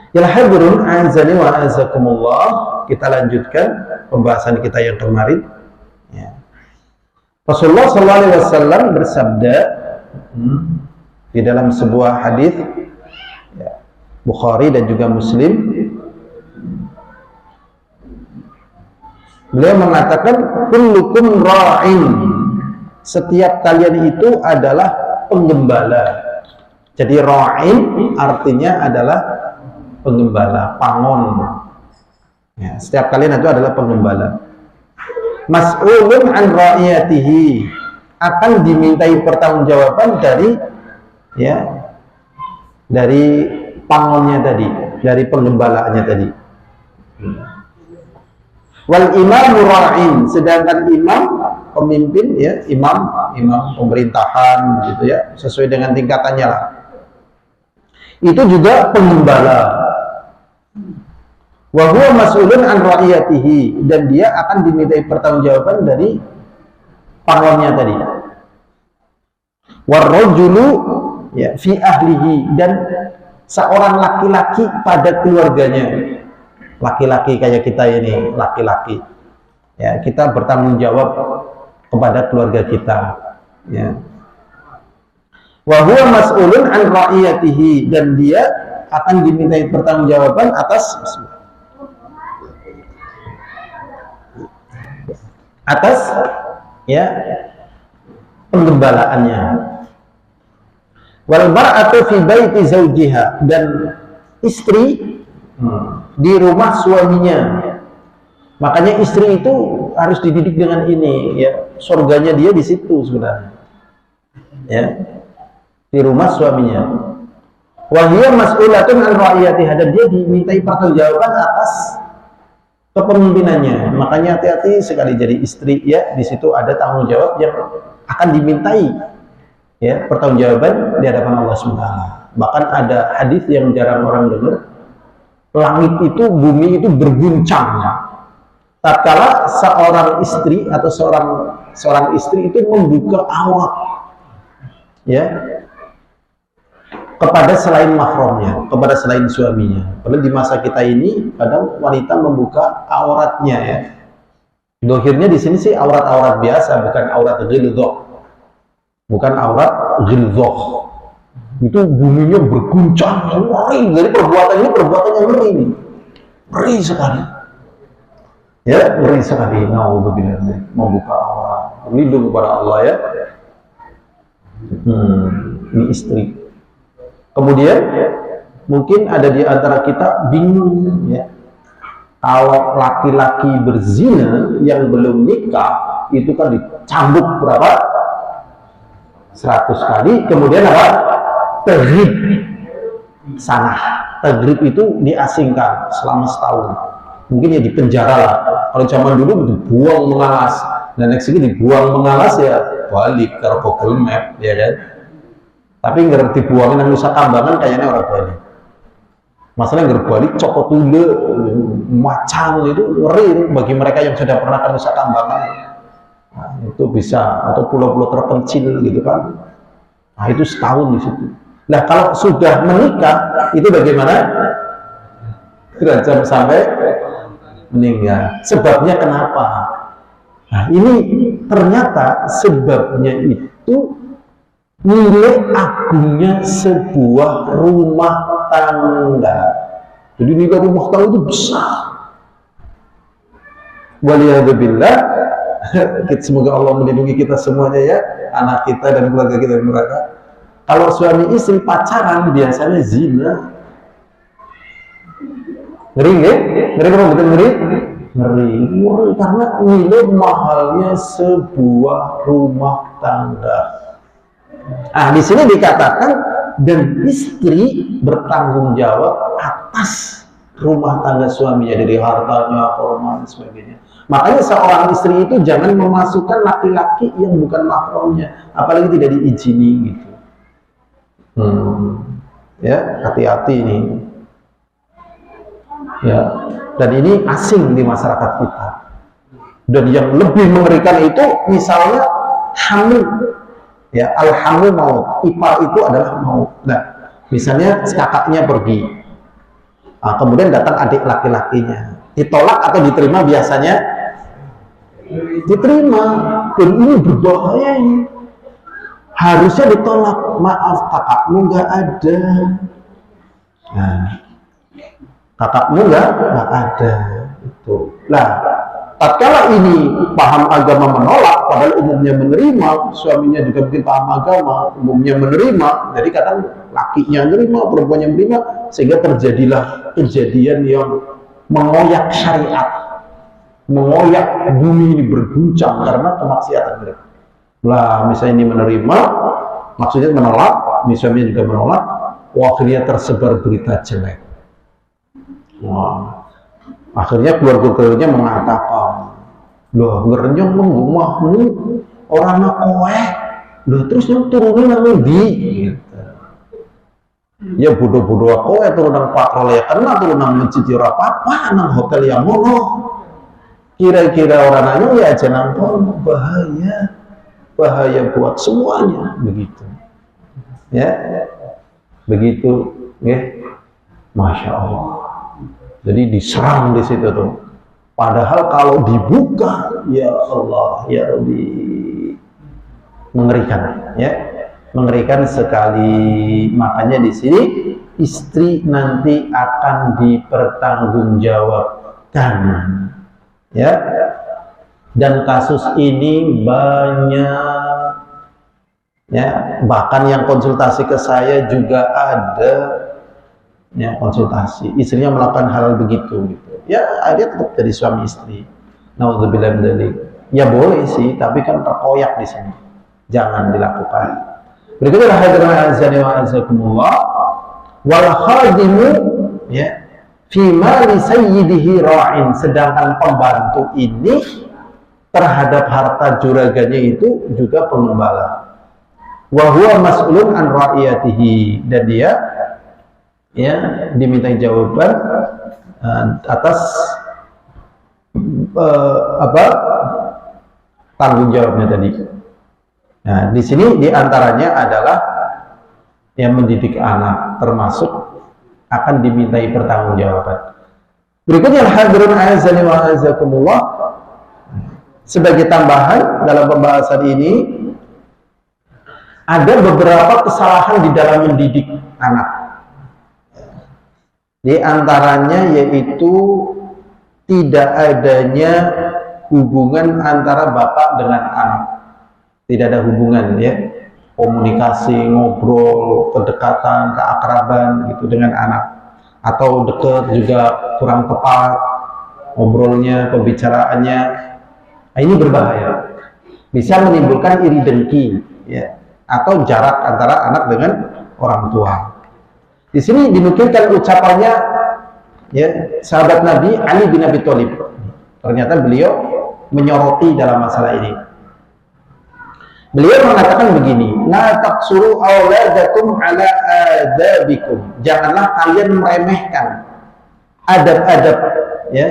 Ya hadirin azani wa azakumullah, kita lanjutkan pembahasan kita yang kemarin. Ya. Rasulullah SAW bersabda di dalam sebuah hadis ya, Bukhari dan juga Muslim, beliau mengatakan kullukum ra'in, setiap kalian itu adalah penggembala. Jadi ra'in artinya adalah penggembala, pangon. Ya, setiap kalian itu adalah penggembala. Mas'ulun an ra'iyatihi, akan dimintai pertanggungjawaban dari pangonnya tadi, dari penggembalaannya tadi. Wal imamu ra'in, sedangkan imam pemimpin ya, imam pemerintahan gitu ya, sesuai dengan tingkatannya lah. Itu juga penggembala. Wa huwa mas'ulun an ra'iyatihi, dan dia akan dimintai pertanggungjawaban dari pangonnya tadi. Warrajulu ya fi ahlihi, dan seorang laki-laki pada keluarganya. Laki-laki kayak kita ini, laki-laki. Ya, kita bertanggung jawab kepada keluarga kita, ya. Wa huwa mas'ulun an ra'iyatihi, dan dia akan dimintai pertanggungjawaban atas ya penggembalaannya. Wal mar'atu fi baiti zawjiha, dan istri di rumah suaminya. Makanya istri itu harus dididik dengan ini ya, surganya dia di situ sebenarnya. Ya. Di rumah suaminya. Wa hiya mas'ulatun an ra'iyatiha, dan dia dimintai pertanggungjawaban atas kepemimpinannya. Makanya hati-hati sekali jadi istri ya, di situ ada tanggung jawab yang akan dimintai ya, pertanggungjawaban di hadapan Allah SWT. Bahkan ada hadis yang jarang orang dengar, langit itu, bumi itu berguncang tatkala seorang istri atau seorang istri itu membuka aurat ya kepada selain mahramnya, kepada selain suaminya. Padahal di masa kita ini kadang wanita membuka auratnya ya. Dohirnya di sini sih aurat-aurat biasa, bukan aurat ghilzah. Bukan aurat ghilzah. Itu buminya berguncang, ngeri. Jadi perbuatan yang ngeri. Ngeri sekali. Ya, ngeri sekali. Nauzubillah, membuka aurat. Berlindung kepada Allah ya. Ini istri. Kemudian mungkin ada di antara kita bingung ya, kalau laki-laki berzina yang belum nikah itu kan dicambuk berapa? 100 kali. Kemudian apa? Taghrib sanah. Taghrib itu diasingkan selama setahun. Mungkin ya di penjara lah. Kalau zaman dulu dibuang mengalas, dan next lagi dibuang mengalas ya balik ke Google Map ya kan. Tapi ngerti buangin yang Nusa Kambangan kayaknya orang Bali. Masalah ngerti balik copot tule macam itu ngeri bagi mereka yang sudah pernah ke Nusa Kambangan. Nah, itu bisa, atau pulau-pulau terpencil gitu kan. Nah itu setahun di situ. Nah kalau sudah menikah itu bagaimana? Derajat sampai meninggal. Sebabnya kenapa? Nah ini ternyata sebabnya itu nilai agungnya sebuah rumah tangga. Jadi nilai rumah tangga itu besar. Waliyahzubillah. Semoga Allah melindungi kita semuanya ya, anak kita dan keluarga kita mereka. Kalau suami istri pacaran biasanya zina. Ngeri nggak? Ngeri apa betul ngeri? Ngeri karena nilai mahalnya sebuah rumah tangga. Ah, di sini dikatakan dan istri bertanggung jawab atas rumah tangga suaminya, dari hartanya, hormat dan sebagainya. Makanya seorang istri itu jangan memasukkan laki-laki yang bukan mahramnya, apalagi tidak diizini gitu. Ya, hati-hati ini. Ya, dan ini asing di masyarakat kita. Dan yang lebih mengerikan itu misalnya hamil. Ya, al-hamil maut. Ipar itu adalah maut. Nah, misalnya kakaknya pergi. Kemudian datang adik laki-lakinya, ditolak atau diterima? Biasanya diterima. Dan ini berbahaya ini. Harusnya ditolak. Maaf, kakakmu nggak ada. Nah, kakakmu nggak ada. Itu. Nah, tatkala ini paham agama menolak, padahal umumnya menerima, suaminya juga mungkin paham agama, umumnya menerima, jadi kadang lakinya menerima, perempuannya menerima, sehingga terjadilah kejadian yang mengoyak syariat, mengoyak bumi ini berguncang karena kemaksiatan mereka. Lah, misalnya ini menerima, maksudnya menolak, misalnya juga menolak, akhirnya tersebar berita jelek. Wah, akhirnya keluarga-keluarganya mengatakan, loh, ngerenyong rumahmu orang anak kowe, loh terus yang turunin nang di, gitu. Ya bodoh-bodoh kowe turun nang patrol ya kena, turun nang masjid ya ora apa-apa, nang hotel yang ngono. Kira-kira orang nanya ya aja nang kono, bahaya buat semuanya, begitu. Ya, begitu, ya, masya Allah. Jadi diserang di situ tuh. Padahal kalau dibuka, ya Allah, ya Rabbi, mengerikan, ya, mengerikan sekali. Makanya di sini istri nanti akan dipertanggungjawabkan, ya. Dan kasus ini banyak, ya, bahkan yang konsultasi ke saya juga ada, ya, konsultasi istrinya melakukan hal begitu, gitu. Ya, dia tetap jadi suami istri. Nauzubillah min dzalik. Ya boleh sih, tapi kan terkoyak di sini. Jangan dilakukan. Berikutnya hadirin azani wa azakumullah, wal khadimu, ya, fi mali sayyidihi ra'in, sedangkan pembantu ini terhadap harta juraganya itu juga pengembala. Wa huwa mas'ulun an ra'iyatihi, dan dia, ya, dimintai jawaban atas tanggung jawabnya tadi. Nah, di sini diantaranya adalah yang mendidik anak, termasuk akan dimintai pertanggungjawaban. Berikutnya hadirin azani wa azakumullah, sebagai tambahan dalam pembahasan ini ada beberapa kesalahan di dalam mendidik anak. Di antaranya yaitu tidak adanya hubungan antara bapak dengan anak. Tidak ada hubungan, ya, komunikasi, ngobrol, kedekatan, keakraban gitu dengan anak. Atau dekat juga kurang tepat ngobrolnya, pembicaraannya. Nah, ini berbahaya. Bisa menimbulkan iri dengki, ya, atau jarak antara anak dengan orang tua. Di sini dinukilkan ucapannya, ya, sahabat Nabi Ali bin Abi Thalib. Ternyata beliau menyoroti dalam masalah ini. Beliau mengatakan begini, la taqsuru auladakum ala adabikum. Janganlah kalian meremehkan adab-adab, ya.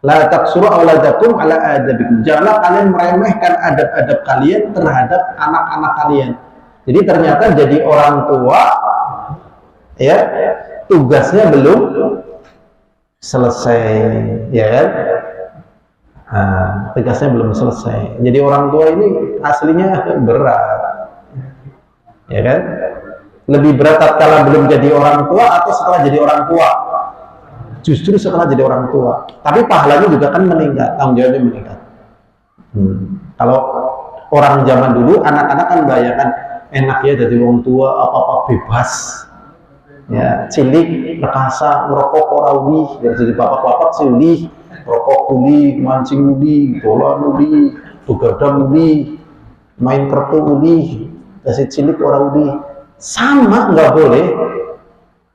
La taqsuru auladakum ala adabikum. Janganlah kalian meremehkan adab-adab kalian terhadap anak-anak kalian. Jadi ternyata jadi orang tua, ya, tugasnya belum selesai, ya kan? Tugasnya belum selesai. Jadi orang tua ini aslinya berat, ya kan? Lebih berat tatkala belum jadi orang tua atau setelah jadi orang tua? Justru setelah jadi orang tua. Tapi pahalanya juga kan meningkat, tanggung jawabnya meningkat. Kalau orang zaman dulu, anak-anak kan bayangkan enak ya jadi orang tua, apa-apa bebas, ya, cilik, rekasa, ngerokok orawi, dari jadi bapak-bapak cilik, rokok uli, mancing uli, bola uli, begadang uli, main kartu uli, kasih cilik orang uli, sama nggak boleh.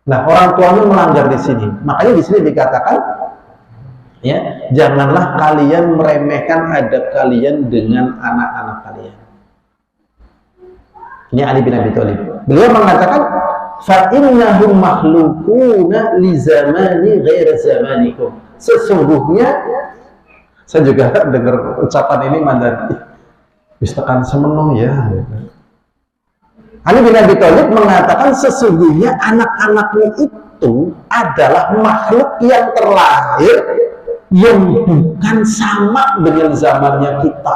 Nah, orang tuanya melanggar di sini. Makanya di sini dikatakan, ya, janganlah kalian meremehkan adab kalian dengan anak-anak kalian. Ini Ali bin Abi Thalib. Beliau mengatakan, fa innahum makhluquna li zamani ghairi zamanikum. Sesungguhnya, saya juga dengar ucapan ini mandan, wis tekan semeno ya. Ali bin Abi Thalib mengatakan sesungguhnya anak-anaknya itu itu adalah makhluk yang terlahir yang bukan sama dengan zamannya kita.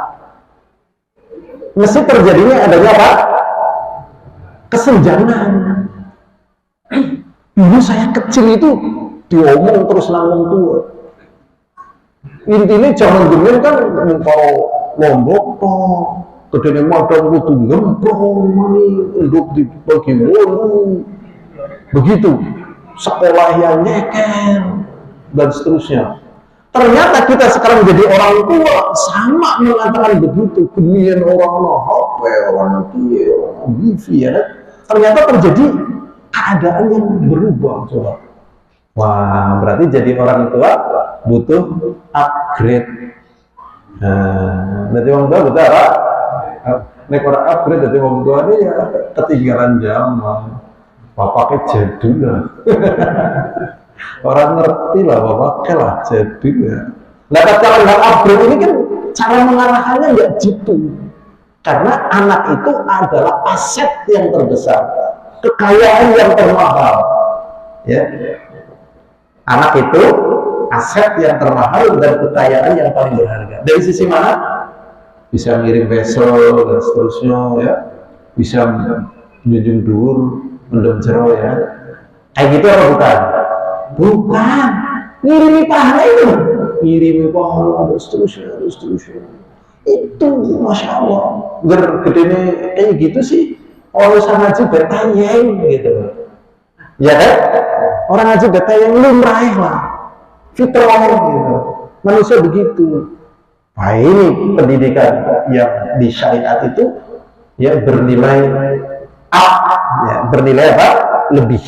Mesti terjadinya adanya apa? Kesenjangan. Dulu saya kecil itu diomong terus nanggung tua. Intinya zaman dulu kan kalau Lombok toh kedene modal kudu ngemprong mani untuk dibagi wolu. Begitu. Sekolah yang nyeker dan seterusnya. Ternyata kita sekarang jadi orang tua sama mengatakan begitu. Kemudian orang HP, orang kia, orang wifi ya. Ternyata terjadi keadaan yang berubah coba. Wah, berarti jadi orang tua butuh upgrade. Nah, jadi orang tua butuh apa? Nek orang upgrade jadi orang tua ini ya ketinggalan zaman. Bapaknya jadul lah. Orang ngerti lah bapaknya lah jadul ya. Nah, kalau nggak upgrade ini kan cara mengarahkannya nggak gitu. Karena anak itu adalah aset yang terbesar, kekayaan yang termahal. Ya. Anak itu aset yang termahal dan kekayaan yang paling berharga. Dari sisi mana? Bisa ngirim vessel dan seterusnya ya. Bisa menjunjung dhuwur, mendem jero ya. Kayak gitu apa bukan? Bukan. Ngirimi pahala itu. Ngirimi pahala dan seterusnya. Itu Masya Allah. Gedene kayak gitu sih. Orang ngaji betayeng gitu. Ya kan? Orang ngaji betayeng lumrah lah. Fitrah gitu. Manusia begitu. Nah ini pendidikan yang di syariat itu ya bernilai up, ya, bernilai apa? Lebih.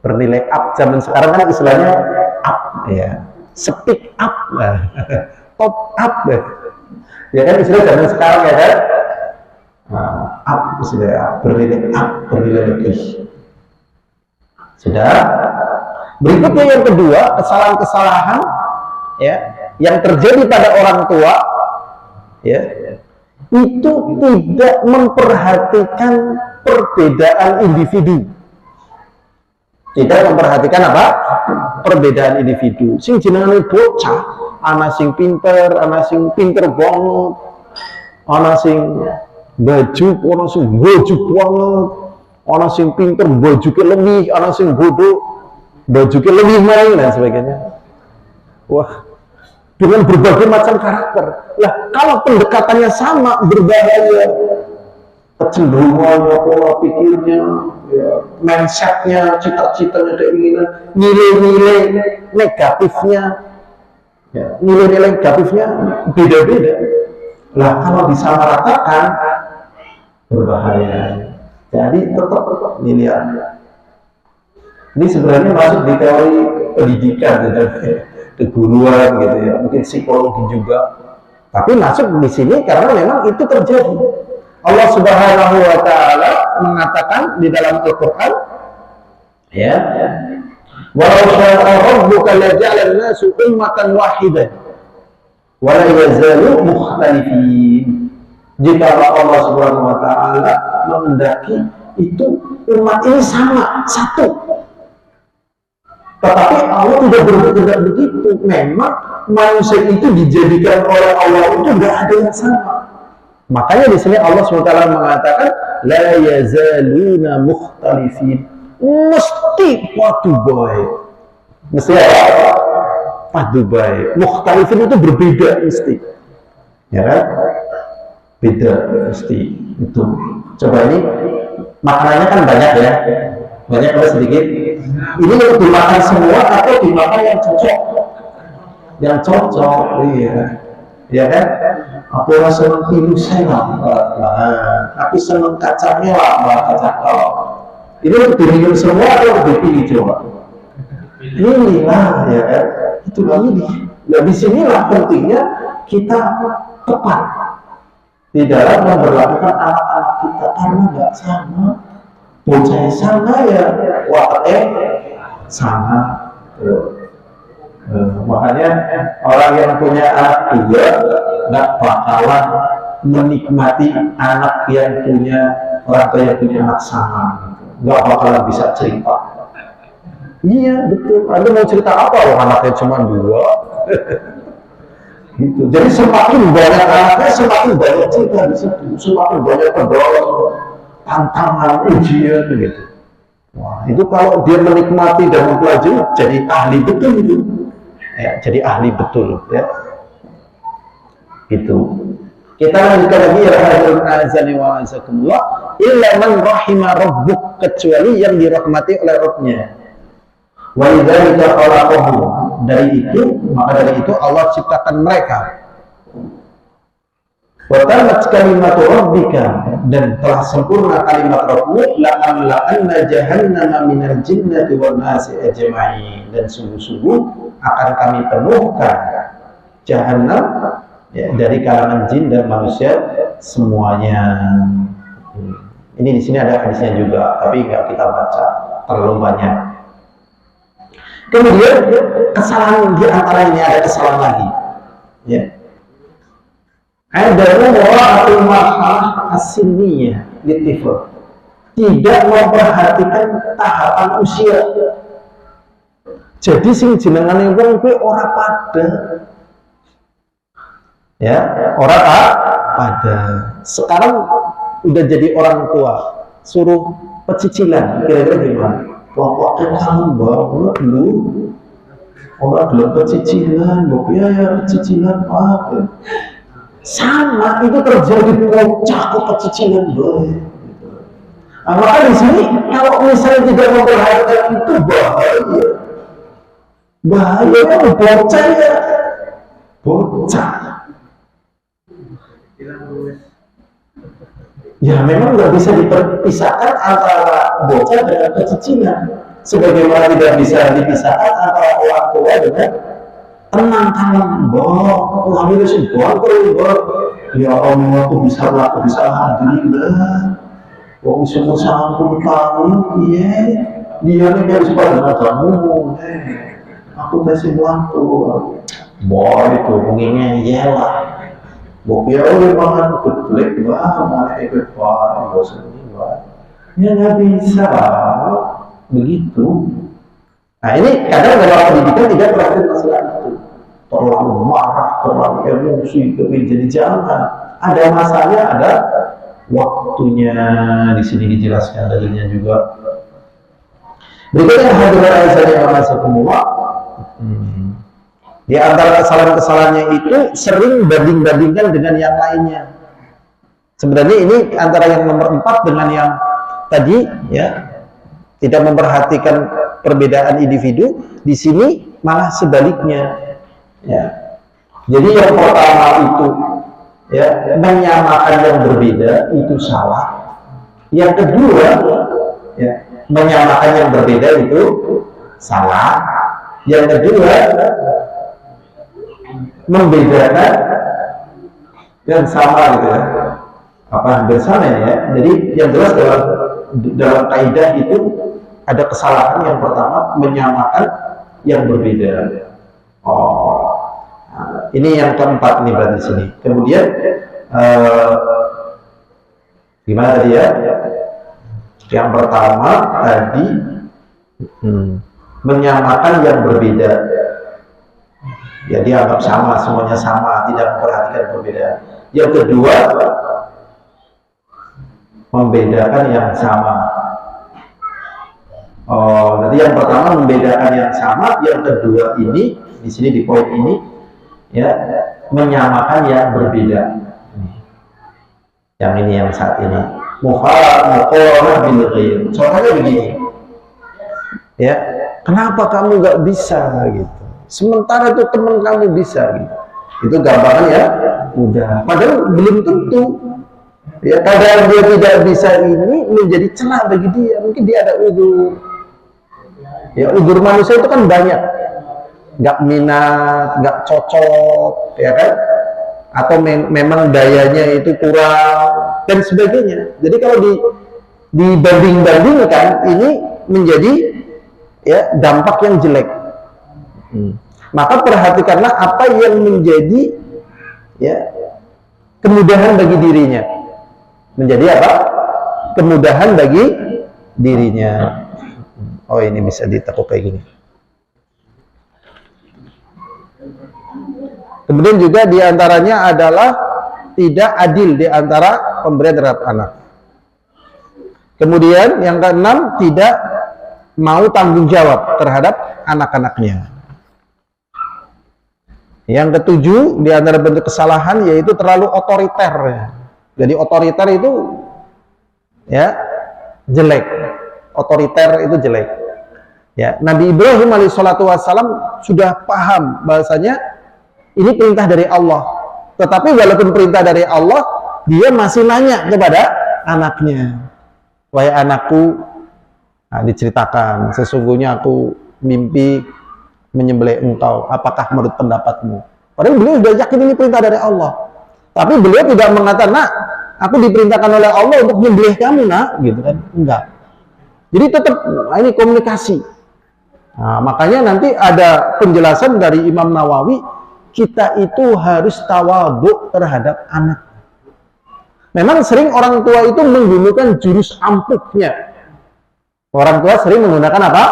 Bernilai up. Zaman sekarang kan istilahnya up, ya. Speak up, top up, ya kan istilah zaman sekarang ya kan? Nah, up istilah bernilai up, bernilai lebih. Sudah. Berikutnya yang kedua, kesalahan-kesalahan ya yang terjadi pada orang tua ya itu tidak memperhatikan perbedaan individu. Tidak memperhatikan apa? Perbedaan individu. Sing jenenge bocah, ana sing pinter banget. Ana sing baju, ana sing bojuk banget. Ana sing pinter bojuke lebih, ana sing bodoh bojuke lebih main dan sebagainya. Wah, dengan berbagai macam karakter. Lah, kalau pendekatannya sama berbahaya. Kecenderungannya, pola pikirnya, ya, mindsetnya, cita-citanya, keinginan, nilai-nilai negatifnya, ya, nilai-nilai negatifnya beda-beda. Lah, kalau disamaratakan berbahaya. Jadi tetap nilai. Ini sebenarnya masuk di teori pendidikan, gitu, keguruan, gitu ya, mungkin psikologi juga. Tapi masuk di sini karena memang itu terjadi. Allah Subhanahu wa Ta'ala mengatakan di dalam Al-Quran, ya, walau syaa rabbuka laja'ala an-nasu ummatan wahidah wa la yazalu mukhtalifin. Jika Allah Subhanahu wa Ta'ala menghendaki itu umat ini sama, satu. Tetapi Allah tidak bertindak begitu. Memang manusia itu dijadikan oleh Allah itu tidak ada yang sama. Makanya di sini Allah SWT mengatakan la yazaluna mukhtalifin. Mesti padu baik. Mesti apa? Padu baik. Mukhtalifin itu berbeda mesti. Ya kan? Beda mesti itu. Coba ini makanannya kan banyak ya. Banyak atau sedikit? Ini untuk dimakan semua atau dimakan yang cocok? Yang cocok, iya. Ya kan? Aku senang pinusnya lah, aku senang kacangnya lah, kacang kalau ini untuk diminum semua atau untuk dipilih coba? Pilih lah, ya kan? Itu pilih. Nah di sinilah pentingnya kita tepat di dalam memperlakukan anak-anak kita karena nggak sama, bocah sama ya, sama. Makanya orang yang punya anak dua nggak bakalan menikmati anak yang punya orang tua yang punya anak sama, nggak bakalan bisa cerita. Iya betul. Anda mau cerita apa? Oh, anaknya cuma 2. Gitu. Jadi semakin banyak anaknya, semakin banyak cerita di situ, semakin banyak pedol, tantangan, ujian gitu. Wah, itu kalau dia menikmati dan mempelajari, jadi ahli betul itu. Ya, jadi ahli betul ya. Itu. Kita lanjutkan lagi ya hadirin azani wa azakumullah, illa man rahima rabbuk, kecuali yang dirahmati oleh Rabbnya. Wa idzalika khalaqahum, dari itu, maka dari itu Allah ciptakan mereka. Wa tamat kalimatu rabbika, dan telah sempurna kalimat Rabbmu, la'anna jahannama minal jinnati wan nasi ajma'in, dan sungguh-sungguh akan kami penuhkan jahannam ya, dari kalangan jin dan manusia semuanya. Ini di sini ada hadisnya juga, tapi nggak kita baca, terlalu banyak. Kemudian kesalahan di antara ini ada kesalahan lagi. Ya. Ada mura'atul marhalah as-sinniyah litifl, tidak memperhatikan tahapan usia. Jadi sing jenengane wong kuwi ora pada. Ya, orang pada. Sekarang udah jadi orang tua, suruh pecicilan, kira-kira gimana? Pokoknya kamu banget dulu, orang belum pecicilan, ya pecicilan apa? Sama itu terjadi cakup pecicilan boleh. Nah, maka di sini kalau misalnya tidak memperhatikan itu bahaya. Bahayanya bocah ya, bocah. Ya memang nggak bisa dipisahkan antara bocah dengan pecicilan, sebagaimana tidak bisa dipisahkan antara orang tua dengan tenang-tenang. Alhamdulillah sih, ya Allah, aku bisa alhamdulillah. Aku semua sampun kamu, iya. Dia nih harus pada kamu, aku kasih waktu. Itu pengennya iyalah. Bukti oleh banget betlek malah ikut bosan juga. Ya nggak bisa begitu. Nah ini kadang dalam pendidikan tidak perhatian masalah itu. Terlalu marah, terlalu emosi, jadi jangan. Ada masanya, ada waktunya. Di sini dijelaskan dalilnya juga. Berikutnya hadirin azani wa azakumullah. Di antara kesalahan-kesalahannya itu sering banding-bandingkan dengan yang lainnya. Sebenarnya ini antara yang nomor 4 dengan yang tadi ya, tidak memperhatikan perbedaan individu. Di sini malah sebaliknya. Ya. Jadi yang pertama itu ya, menyamakan yang berbeda itu salah. Yang kedua ya, menyamakan yang berbeda itu salah. Yang kedua, membedakan yang sama gitu ya, apa hampir sama ya. Jadi yang jelas dalam kaidah itu ada kesalahan. Yang pertama menyamakan yang berbeda. Nah, ini yang keempat nih berarti sini. Kemudian gimana tadi ya? Yang pertama tadi menyamakan yang berbeda. Ya dianggap sama, semuanya sama, tidak memperhatikan perbedaan. Yang kedua, membedakan yang sama. Jadi yang pertama membedakan yang sama, yang kedua ini di sini di poin ini ya, menyamakan yang berbeda. Yang ini yang saat ini. Muqarnah bil ghair. Contohnya begini. Ya, kenapa kamu nggak bisa gitu? Sementara itu teman kamu bisa gitu. Itu gampangan ya, udah. Padahal belum tentu. Ya, kadang dia tidak bisa ini menjadi celah bagi dia. Mungkin dia ada udzur. Ya, udzur manusia itu kan banyak. Nggak minat, nggak cocok, ya kan? Atau memang dayanya itu kurang dan sebagainya. Jadi kalau dibanding-bandingkan ini menjadi ya dampak yang jelek. Maka perhatikanlah apa yang menjadi ya kemudahan bagi dirinya. Menjadi apa? Kemudahan bagi dirinya. Oh, ini bisa ditekuk kayak gini. Kemudian juga diantaranya adalah tidak adil diantara pemberian terhadap anak. Kemudian yang keenam, tidak mau tanggung jawab terhadap anak-anaknya. Yang ketujuh, di antara bentuk kesalahan yaitu terlalu otoriter. Jadi otoriter itu ya jelek. Otoriter itu jelek. Ya, Nabi Ibrahim alaihissalatu wassalam sudah paham bahasanya ini perintah dari Allah. Tetapi walaupun perintah dari Allah, dia masih nanya kepada anaknya. Wahai anakku, nah, diceritakan, sesungguhnya aku mimpi menyembelih engkau, apakah menurut pendapatmu? Padahal beliau sudah yakin ini perintah dari Allah. Tapi beliau tidak mengatakan, nak, aku diperintahkan oleh Allah untuk menyembelih kamu, nak, gitu kan? Enggak. Jadi tetap, nah, ini komunikasi. Nah, makanya nanti ada penjelasan dari Imam Nawawi, kita itu harus tawadhu terhadap anak. Memang sering orang tua itu menggunakan jurus ampuhnya. Orang tua sering menggunakan apa?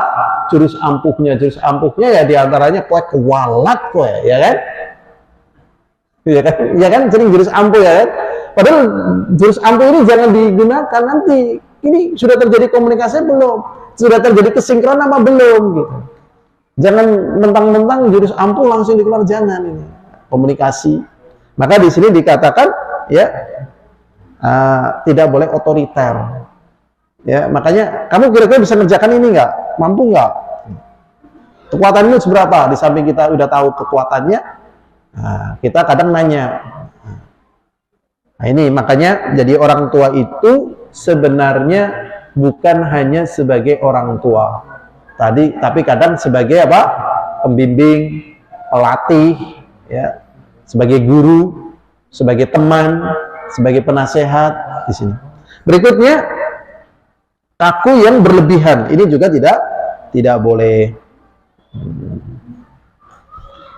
Jurus ampuhnya. Jurus ampuhnya ya diantaranya kue kewalat kue, ya kan? Ya kan? Ya kan sering jurus ampuh ya kan? Padahal jurus ampuh ini jangan digunakan nanti. Ini sudah terjadi komunikasi belum? Sudah terjadi kesinkronan apa belum? Gitu. Jangan mentang-mentang jurus ampuh langsung dikeluar, jangan ini. Komunikasi. Maka di sini dikatakan ya tidak boleh otoriter. Ya, makanya kamu kira-kira bisa mengerjakan ini nggak? Mampu nggak? Kekuatanmu seberapa? Di samping kita udah tahu kekuatannya, nah, kita kadang nanya. Nah, ini makanya jadi orang tua itu sebenarnya bukan hanya sebagai orang tua. Tapi kadang sebagai apa? Pembimbing, pelatih, ya, sebagai guru, sebagai teman, sebagai penasehat di sini. Berikutnya, kaku yang berlebihan. Ini juga tidak boleh.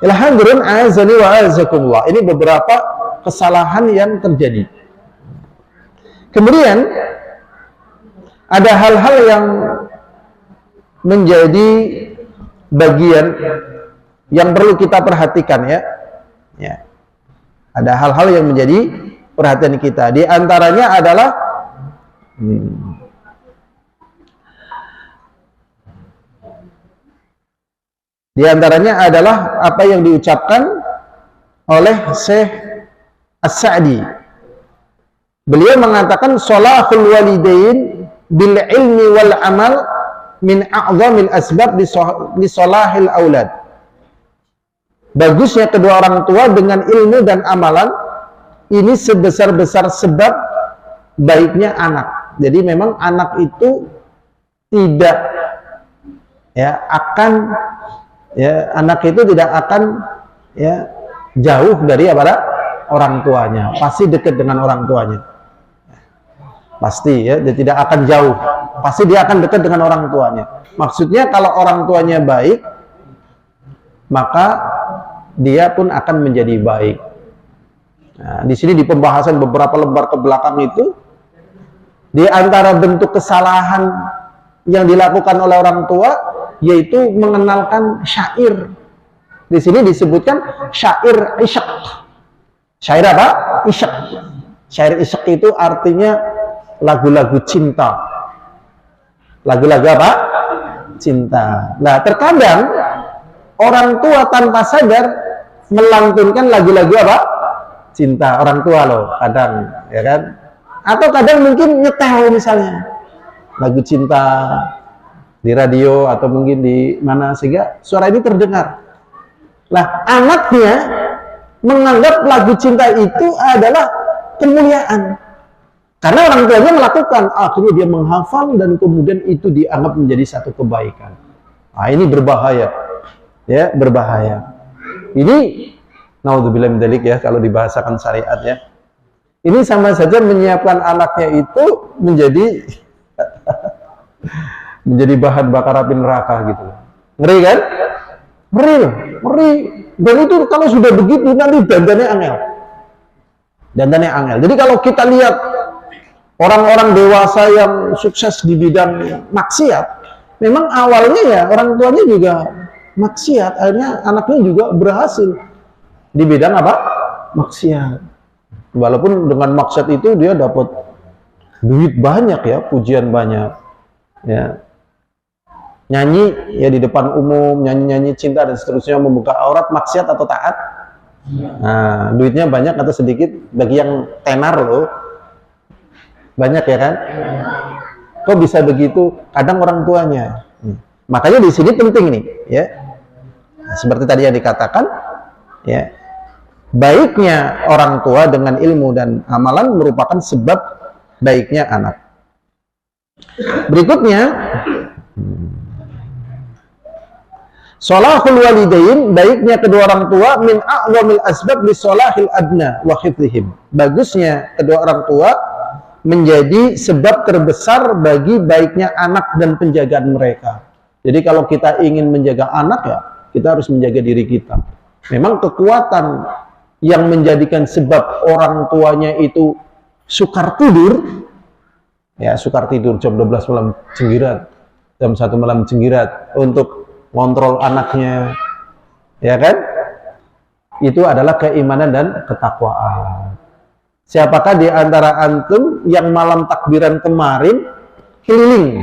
Ilhamdulillah, azani wa azakumullah. Ini beberapa kesalahan yang terjadi. Kemudian ada hal-hal yang menjadi bagian yang perlu kita perhatikan ya. Ya. Ada hal-hal yang menjadi perhatian kita. Di antaranya adalah apa yang diucapkan oleh Syekh As-Sa'di. Beliau mengatakan sholahul walidain bil ilmi wal amal min a'zamil asbab li sholahil aulad. Bagusnya kedua orang tua dengan ilmu dan amalan ini sebesar-besar sebab baiknya anak. Jadi memang anak itu tidak akan jauh dari orang tuanya. Pasti dekat dengan orang tuanya. Pasti ya, dia tidak akan jauh. Pasti dia akan dekat dengan orang tuanya. Maksudnya kalau orang tuanya baik, maka dia pun akan menjadi baik. Nah, di sini di pembahasan beberapa lembar ke belakang itu, di antara bentuk kesalahan yang dilakukan oleh orang tua, yaitu mengenalkan syair. Di sini disebutkan syair isyak. Syair apa? Isyak. Syair isyak itu artinya lagu-lagu cinta. Lagu-lagu apa? Cinta. Nah, terkadang orang tua tanpa sadar melantunkan lagu-lagu apa? Cinta. Orang tua loh, kadang, ya kan? Atau kadang mungkin nyetel misalnya lagu cinta di radio atau mungkin di mana sehingga suara ini terdengar. Nah, anaknya menganggap lagu cinta itu adalah kemuliaan. Karena orang tuanya melakukan, akhirnya dia menghafal dan kemudian itu dianggap menjadi satu kebaikan. Nah, ini berbahaya. Ya, berbahaya. Ini naudzubillah min dzalik ya, kalau dibahasakan syariat ya. Ini sama saja menyiapkan anaknya itu menjadi bahan bakar api neraka gitu. Ngeri kan? Ngeri loh, ngeri. Dan itu kalau sudah begitu nanti dandannya angel. Dandannya angel. Jadi kalau kita lihat orang-orang dewasa yang sukses di bidang maksiat, memang awalnya ya orang tuanya juga maksiat, akhirnya anaknya juga berhasil di bidang apa? Maksiat. Walaupun dengan maksiat itu dia dapat duit banyak ya, pujian banyak ya, nyanyi ya di depan umum, nyanyi cinta dan seterusnya, membuka aurat, maksiat atau taat? Nah, duitnya banyak atau sedikit? Bagi yang tenar loh banyak ya kan? Kok bisa begitu? Kadang orang tuanya. Makanya di sini penting nih ya, seperti tadi yang dikatakan ya, baiknya orang tua dengan ilmu dan amalan merupakan sebab baiknya anak. Berikutnya, sholahul walidain, baiknya kedua orang tua, min a'zamil asbab li sholahil abna wa hifdzihim. Bagusnya kedua orang tua menjadi sebab terbesar bagi baiknya anak dan penjagaan mereka. Jadi kalau kita ingin menjaga anak ya, kita harus menjaga diri kita. Memang kekuatan yang menjadikan sebab orang tuanya itu sukar tidur, ya sukar tidur jam 12 malam cenggirat, jam 1 malam cenggirat untuk kontrol anaknya, ya kan? Itu adalah keimanan dan ketakwaan. Siapakah di antara antum yang malam takbiran kemarin keliling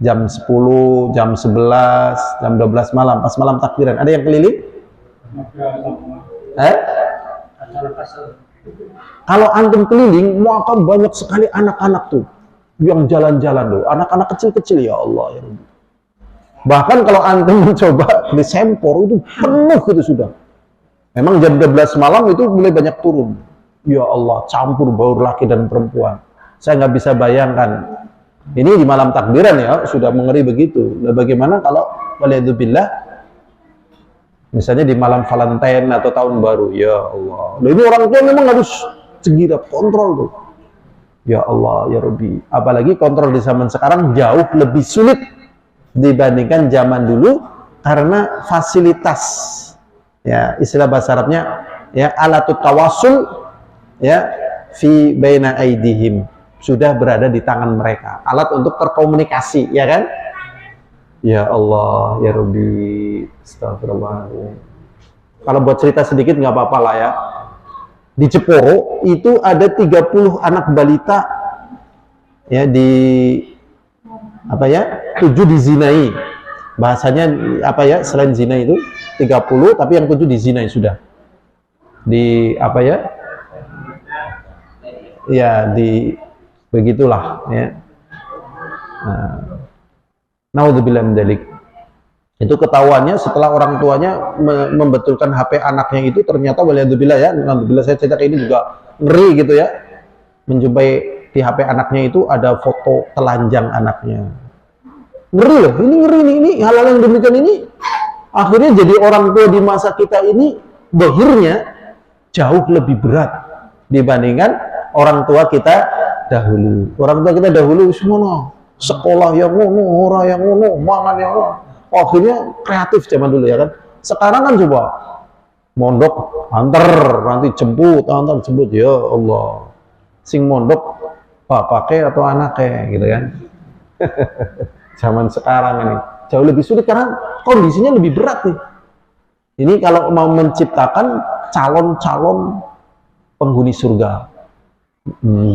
jam 10, jam 11, jam 12 malam, pas malam takbiran, ada yang keliling? Kalau antum keliling, maka banyak sekali anak-anak tuh yang jalan-jalan tuh, anak-anak kecil-kecil, ya Allah ya Rabbi. Bahkan kalau antum mencoba di Sempor itu penuh gitu sudah. Memang jam 12 malam itu mulai banyak turun. Ya Allah, campur baur laki dan perempuan. Saya nggak bisa bayangkan. Ini di malam takbiran ya, sudah mengeri begitu. Nah, bagaimana kalau waliyadzubillah, misalnya di malam Valentine atau tahun baru, ya Allah. Nah, ini orang tua memang harus cenggirat, kontrol tuh. Ya Allah, ya Rabbi. Apalagi kontrol di zaman sekarang jauh lebih sulit dibandingkan zaman dulu karena fasilitas, ya istilah bahasa Arabnya ya alatut tawassul ya fi baina aidihim, sudah berada di tangan mereka, alat untuk terkomunikasi, ya kan? Ya Allah, ya Rabbi, astagfirullahaladzim. Kalau buat cerita sedikit nggak apa-apa lah ya. Di Jeporo itu ada 30 anak balita ya, di apa ya, 7 dizinai. Bahasanya apa ya, selain zina itu 30, tapi yang 7 dizinai sudah. Di apa ya? Ya di begitulah ya. Naudzubillah min dzalik. Itu ketahuannya setelah orang tuanya membetulkan HP anaknya itu, ternyata waliyadzubillah ya, alhamdulillah saya cetak ini juga ngeri gitu ya, menjumpai di HP anaknya itu ada foto telanjang anaknya. Ngeri loh, ini ngeri nih, ini hal-hal yang demikian ini akhirnya jadi orang tua di masa kita ini dohirnya jauh lebih berat dibandingkan orang tua kita dahulu. Orang tua kita dahulu semuanya sekolah yang ngono, orang yang ngono, mangan yang ngono. Akhirnya kreatif zaman dulu ya kan. Sekarang kan coba mondok antar, nanti jemput, antar jemput, ya Allah. Sing mondok bapaknya atau anaknya gitu kan. Zaman sekarang ini jauh lebih sulit karena kondisinya lebih berat nih. Ini kalau mau menciptakan calon-calon penghuni surga.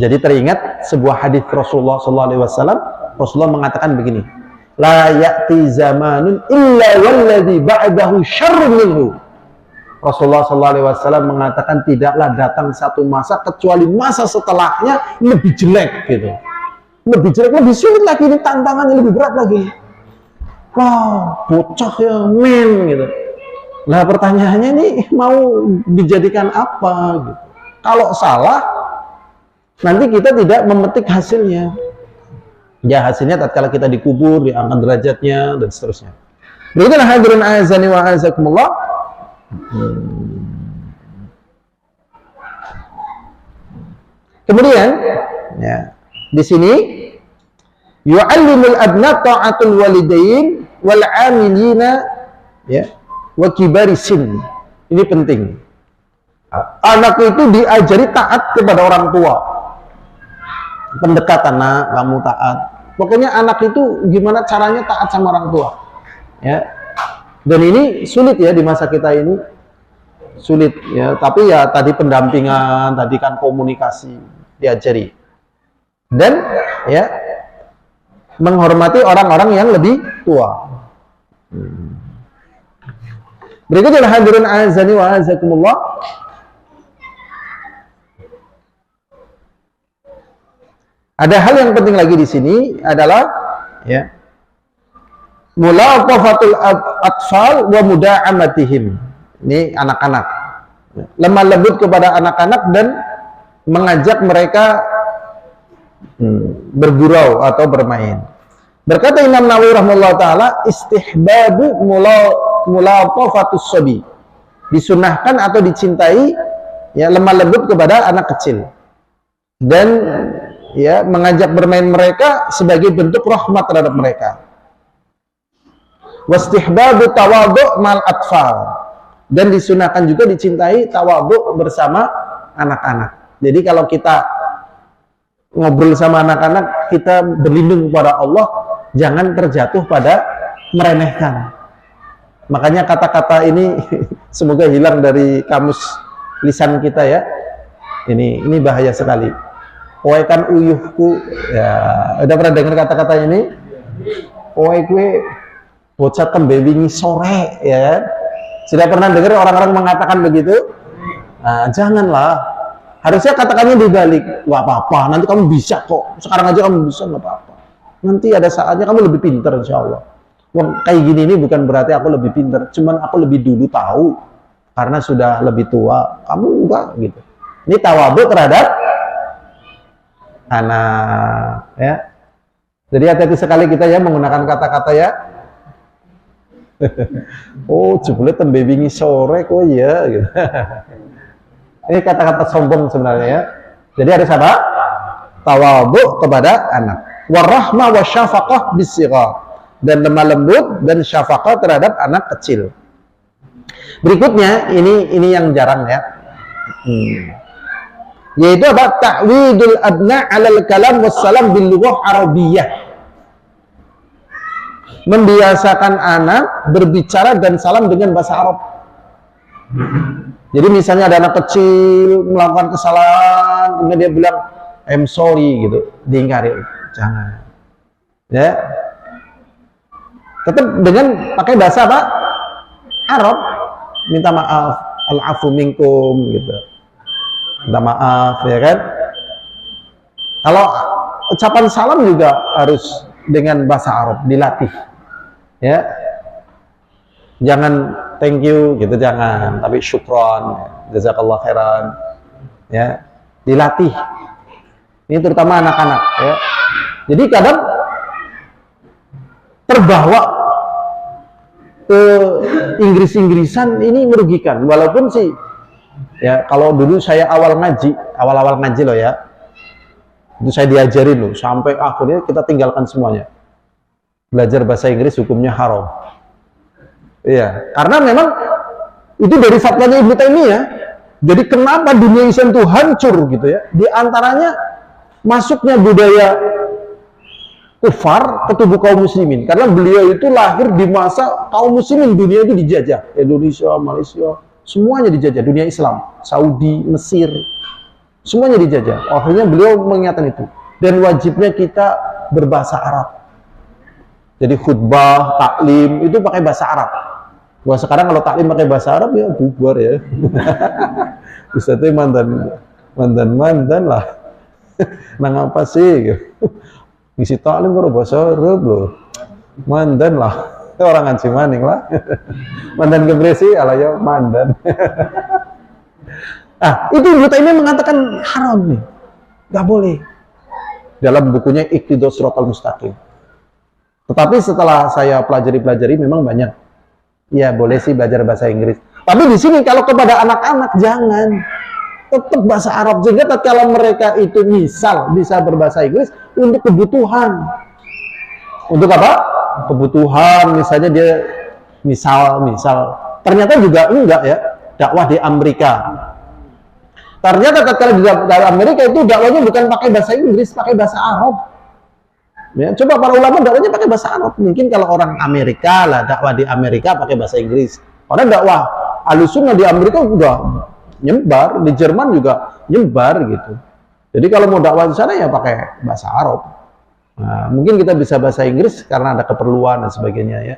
Jadi teringat sebuah hadis Rasulullah SAW. Rasulullah mengatakan begini, la ya'ti zamanun illa walladhi ba'dahu syarrun minhu. Rasulullah SAW mengatakan tidaklah datang satu masa kecuali masa setelahnya lebih jelek gitu. Lebih jelek, lebih sulit lagi, ini tantangannya lebih berat lagi. Wah, bocah ya men gitu. Nah pertanyaannya nih, mau dijadikan apa gitu. Kalau salah, nanti kita tidak memetik hasilnya. Ya hasilnya tatkala kita dikubur, diangkat derajatnya dan seterusnya. Begitulah hadirin azani wa azakumullah. Kemudian ya, di sini yu'allimul abna ta'atul walidain wal 'amilina ya wa kibari sin. Ini penting. Anak itu diajari taat kepada orang tua. Pendekatan, nak, kamu taat. Pokoknya anak itu gimana caranya taat sama orang tua. Ya. Dan ini sulit ya di masa kita ini. Sulit ya, tapi ya tadi pendampingan, tadi kan komunikasi diajari. Dan ya menghormati orang-orang yang lebih tua. Berikutnya hadirin azani wa azakumullah. Ada hal yang penting lagi di sini adalah ya mulaqafatul atfal wa muda'amatihim. Ini anak-anak. Lemah lembut kepada anak-anak dan mengajak mereka bergurau atau bermain. Berkata Imam Nawawi rahimahullah taala, istihbabu mulaqafatus sabi. Disunahkan atau dicintai ya lemah lembut kepada anak kecil. Dan ya mengajak bermain mereka sebagai bentuk rahmat terhadap mereka. Wastihbabu tawadhu' mal atfal. Dan disunahkan juga dicintai tawadhu' bersama anak-anak. Jadi kalau kita ngobrol sama anak-anak, kita berlindung kepada Allah, jangan terjatuh pada meremehkan. Makanya kata-kata ini semoga hilang dari kamus lisan kita ya. Ini bahaya sekali. Kowe kan uyuhku, ya udah pernah dengar kata-kata ini? Kowe kue bocah tembe wingi sore, ya. Sudah pernah dengar orang-orang mengatakan begitu? Nah, janganlah. Harusnya katakannya dibalik. Nggak apa-apa, nanti kamu bisa kok. Sekarang aja kamu bisa, nggak apa-apa. Nanti ada saatnya kamu lebih pintar, insya Allah. Wah, kayak gini ini bukan berarti aku lebih pintar, cuman aku lebih dulu tahu karena sudah lebih tua. Kamu enggak gitu. Ini tawadhu terhadap anak, ya. Jadi hati-hati sekali kita ya menggunakan kata-kata ya. Oh, jebule tembe wingi sore kok ya gitu. Ini kata-kata sombong sebenarnya ya. Jadi harus apa? Tawadhu kepada anak. Warahmah wasyafaqah bisighar. Dan lemah lembut dan syafaqah terhadap anak kecil. Berikutnya ini yang jarang ya. Yaitu apa? Ta'widul abna 'alal kalam wassalam bil lughah arabiyyah. Membiasakan anak berbicara dan salam dengan bahasa Arab. Jadi misalnya ada anak kecil melakukan kesalahan, kemudian dia bilang I'm sorry gitu, diingkari. Jangan. Ya. Tetap dengan pakai bahasa apa? Arab. Minta maaf, al-afu minkum gitu. Minta maaf, ya kan? Kalau ucapan salam juga harus dengan bahasa Arab, dilatih. Ya. Jangan thank you gitu, jangan, tapi syukron, jazakallah khairan. Ya. Dilatih. Ini terutama anak-anak, ya. Jadi kadang terbawa ke Inggris-Inggrisan ini merugikan, walaupun sih ya kalau dulu saya awal-awal ngaji loh ya, itu saya diajarin loh sampai akhirnya kita tinggalkan semuanya, belajar bahasa Inggris hukumnya haram. Iya, karena memang itu dari fatwanya Ibnu Taimiyah. Jadi kenapa dunia Islam itu hancur gitu ya? Di antaranya masuknya budaya kufar ke tubuh kaum muslimin, karena beliau itu lahir di masa kaum muslimin dunia itu dijajah, Indonesia, Malaysia, semuanya dijajah, dunia Islam, Saudi, Mesir, semuanya dijajah. Akhirnya beliau mengingatkan itu, dan wajibnya kita berbahasa Arab. Jadi khutbah, taklim itu pakai bahasa Arab. Wah, sekarang kalau taklim pakai bahasa Arab ya bubar ya. Bisa tuh mandan lah. Nang apa sih? Ngisi taklim kalau bahasa Arab loh. Mandan lah. Itu orang ngaji maning lah. Mandan kebresi alaya mandan. Itu Ibnu Taimiyah mengatakan haram nih. Gak boleh. Dalam bukunya Iqtidaus Shiratal Mustaqim. Tetapi setelah saya pelajari memang banyak. Ya boleh sih belajar bahasa Inggris. Tapi di sini kalau kepada anak-anak jangan. Tetap bahasa Arab, sehingga kalau mereka itu misal bisa berbahasa Inggris untuk kebutuhan. Untuk apa? Kebutuhan, misalnya dia misal ternyata juga enggak ya, dakwah di Amerika. Ternyata kalau di Amerika itu dakwahnya bukan pakai bahasa Inggris, pakai bahasa Arab. Ya, coba para ulama dakwahnya pakai bahasa Arab. Mungkin kalau orang Amerika lah, dakwah di Amerika pakai bahasa Inggris. Orang dakwah Ahlussunnah di Amerika udah nyebar, di Jerman juga nyebar gitu. Jadi kalau mau dakwah di sana ya pakai bahasa Arab. Nah, mungkin kita bisa bahasa Inggris karena ada keperluan dan sebagainya ya.